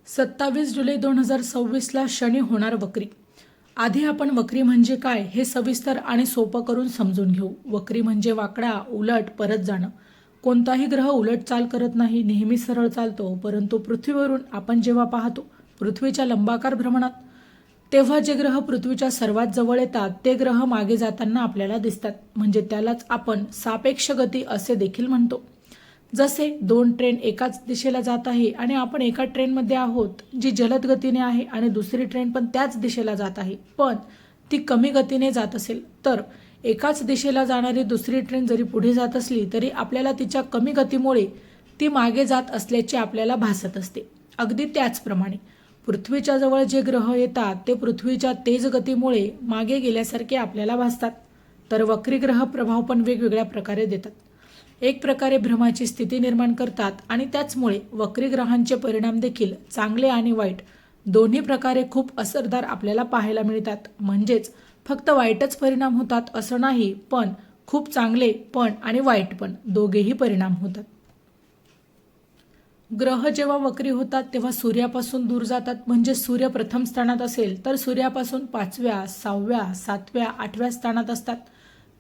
27 जुलै 2026ला शनी होणार वक्री। आधी आपण वक्री म्हणजे काय हे सविस्तर आणि सोपं करून समजून घेऊ। वक्री म्हणजे वाकडा, उलट, परत जाणं। कोणताही ग्रह उलट चाल करत नाही, नेहमी सरळ चालतो। परंतु पृथ्वीवरून आपण जेव्हा पाहतो पृथ्वीच्या लंबाकार भ्रमणात, तेव्हा जे ग्रह पृथ्वीच्या सर्वात जवळ येतात ते ग्रह मागे जाताना आपल्याला दिसतात। म्हणजे त्यालाच आपण सापेक्ष गती असे देखील म्हणतो। जसे दोन ट्रेन एकाच दिशेला जात आहे आणि आपण एका ट्रेनमध्ये आहोत जी जलद गतीने आहे आणि दुसरी ट्रेन पण त्याच दिशेला जात आहे, पण ती कमी गतीने जात असेल, तर एकाच दिशेला जाणारी दुसरी ट्रेन जरी पुढे जात असली तरी आपल्याला तिच्या कमी गतीमुळे ती मागे जात असल्याचे आपल्याला भासत असते। अगदी त्याचप्रमाणे पृथ्वीच्या जवळ जे ग्रह येतात ते पृथ्वीच्या तेज गतीमुळे मागे गेल्यासारखे आपल्याला भासतात। तर वक्री ग्रह प्रभाव पण वेगवेगळ्या प्रकारे देतात। एक प्रकारे भ्रमाची स्थिती निर्माण करतात आणि त्याचमुळे वक्री ग्रहांचे परिणाम देखील चांगले आणि वाईट दोन्ही प्रकारे खूप असरदार आपल्याला पाहायला मिळतात। म्हणजेच फक्त वाईटच परिणाम होतात असं नाही, पण खूप चांगले पण आणि वाईट पण दोघेही परिणाम होतात। ग्रह जेव्हा वक्री होतात तेव्हा सूर्यापासून दूर जातात। म्हणजे सूर्य प्रथम स्थानात असेल तर सूर्यापासून 5व्या, 6व्या, 7व्या, 8व्या स्थानात असतात।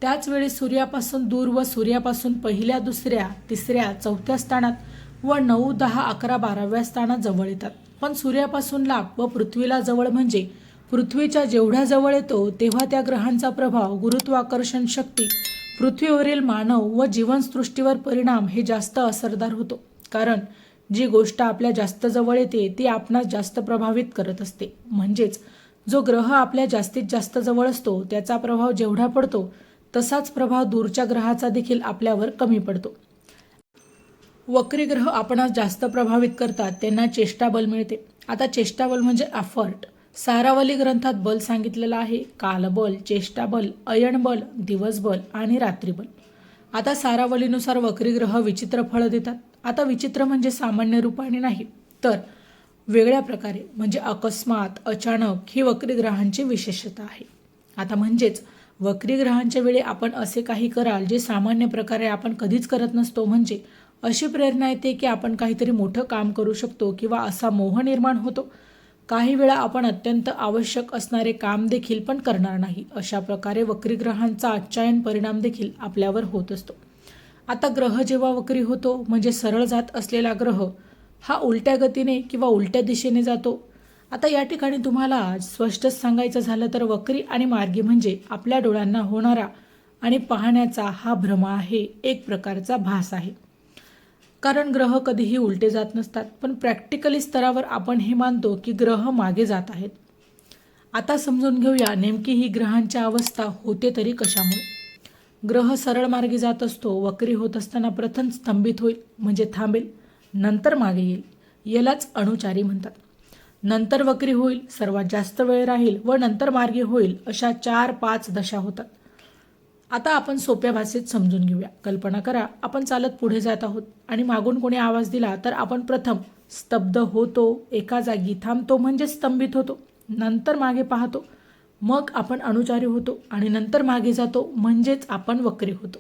त्याच वेळी सूर्यापासून दूर व सूर्यापासून पहिल्या, दुसऱ्या, तिसऱ्या, चौथ्या स्थानात व 9, 10, 11, 12व्या स्थानात जवळ येतात। पण सूर्यापासून लांब व पृथ्वीला जवळ म्हणजे पृथ्वीच्या जेवढ्या जवळ येतो तेव्हा त्या ग्रहांचा प्रभाव, गुरुत्वाकर्षण शक्ती, पृथ्वीवरील मानव व जीवनसृष्टीवर परिणाम हे जास्त असरदार होतो। कारण जी गोष्ट आपल्या जास्त जवळ येते ती आपणास जास्त प्रभावित करत असते। म्हणजेच जो ग्रह आपल्या जास्तीत जास्त जवळ असतो त्याचा प्रभाव जेवढा पडतो तसाच प्रभाव दूरच्या ग्रहाचा देखील आपल्यावर कमी पडतो। वक्री ग्रह आपणास जास्त प्रभावित करतात त्यांना चेष्टाबल मिळते। आता चेष्टाबल म्हणजे एफर्ट। सारावली ग्रंथात बल सांगितलेलं आहे: कालबल, चेष्टाबल, अयनबल, दिवसबल आणि रात्रीबल। आता सारावलीनुसार वक्री ग्रह विचित्र फळ देतात। आता विचित्र म्हणजे सामान्य रूपाने नाही, तर वेगळ्या प्रकारे, म्हणजे अकस्मात, अचानक ही वक्री ग्रहांची विशेषता आहे। आता म्हणजेच वक्री ग्रहांच्या वेळी आपण असे काही कराल जे सामान्य प्रकारे आपण कधीच करत नसतो। म्हणजे अशी प्रेरणा येते की आपण काहीतरी मोठं काम करू शकतो किंवा असा मोह निर्माण होतो। काही वेळा आपण अत्यंत आवश्यक असणारे काम देखील पण करणार नाही। अशा प्रकारे वक्री ग्रहांचा आच्चायन परिणाम देखील आपल्यावर होत असतो। आता ग्रह जेव्हा वक्री होतो म्हणजे सरळ जात असलेला ग्रह हा उलट्या गतीने किंवा उलट्या दिशेने जातो। आता या ठिकाणी तुम्हाला स्पष्टच सांगायचं झालं तर वक्री आणि मार्गी म्हणजे आपल्या डोळ्यांना होणारा आणि पाहण्याचा हा भ्रम आहे, एक प्रकारचा भास आहे। कारण ग्रह कधीही उलटे जात नसतात, पण प्रॅक्टिकली स्तरावर आपण हे मानतो की ग्रह मागे जात आहेत। आता समजून घेऊया नेमकी ही ग्रहांच्या अवस्था होते तरी कशामुळे। ग्रह सरळ मार्गी जात असतो, वक्री होत असताना प्रथम स्तंभित होईल म्हणजे थांबेल, नंतर मागे येईल, यालाच अनुचारी म्हणतात। नंतर वक्री होईल, सर्वात जास्त वेळ राहील व नंतर मार्गी होईल, अशा 4-5 दशा होतात। आता आपण सोप्या भाषेत समजून घेऊया। कल्पना करा आपण चालत पुढे जात आहोत आणि मागून कोणी आवाज दिला तर आपण प्रथम स्तब्ध होतो, एका जागी थांबतो म्हणजे स्तंभित होतो, नंतर मागे पाहतो, मग आपण अनुचारी होतो आणि नंतर मागे जातो म्हणजेच आपण वक्री होतो।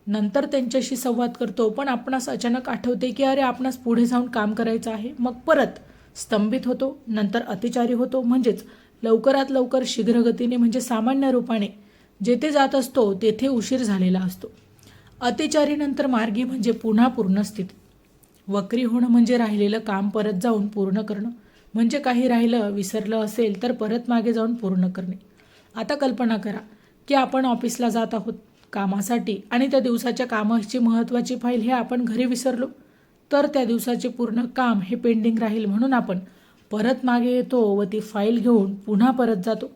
नंतर त्यांच्याशी संवाद करतो, पण आपणास अचानक आठवते की अरे आपणास पुढे जाऊन काम करायचं आहे, मग परत स्तंभित होतो, नंतर अतिचारी होतो म्हणजेच लवकरात लवकर शीघ्र गतीने म्हणजे सामान्य रूपाने जेथे जात असतो तेथे उशीर झालेला असतो। अतिचारी नंतर मार्गी म्हणजे पुन्हा पूर्ण स्थिती। वक्री होणं म्हणजे राहिलेलं काम परत जाऊन पूर्ण करणं, म्हणजे काही राहिलं, विसरलं असेल तर परत मागे जाऊन पूर्ण करणे। आता कल्पना करा की आपण ऑफिसला जात आहोत कामासाठी आणि त्या दिवसाच्या कामाची महत्त्वाची फाईल हे आपण घरी विसरलो, तर त्या दिवसाचे पूर्ण काम हे पेंडिंग राहील, म्हणून आपण परत मागे येतो व ती फाईल घेऊन पुन्हा परत जातो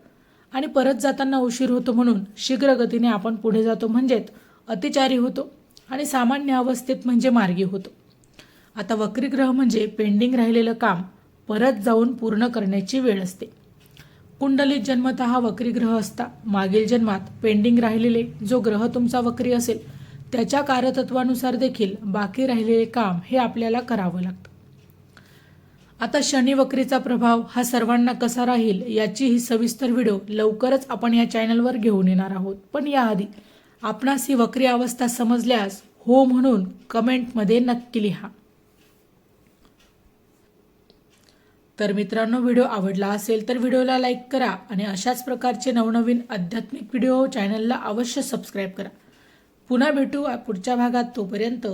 आणि परत जाताना उशीर होतो म्हणून शीघ्र गतीने आपण पुढे जातो म्हणजेच अतिचारी होतो आणि सामान्य अवस्थेत म्हणजे मार्गी होतो। आता वक्री ग्रह म्हणजे पेंडिंग राहिलेलं काम परत जाऊन पूर्ण करण्याची वेळ असते। कुंडलीत जन्मतः वक्री ग्रह असता, मागील जन्मात पेंडिंग राहिलेले जो ग्रह तुमचा वक्री असेल त्याच्या कारतत्वानुसार देखील बाकी राहिलेले काम हे आपल्याला करावं लागतं। आता शनी वक्रीचा प्रभाव हा सर्वांना कसा राहील याची ही सविस्तर व्हिडिओ लवकरच आपण या चॅनलवर घेऊन येणार आहोत। पण याआधी आपणास ही वक्री अवस्था समजल्यास हो म्हणून कमेंटमध्ये नक्की लिहा। तर मित्रांनो, व्हिडिओ आवडला असेल तर व्हिडिओला लाईक करा आणि अशाच प्रकारचे नवनवीन आध्यात्मिक व्हिडिओ चॅनलला अवश्य सबस्क्राईब करा. पुन्हा भेटू पुढच्या भागात. तोपर्यंत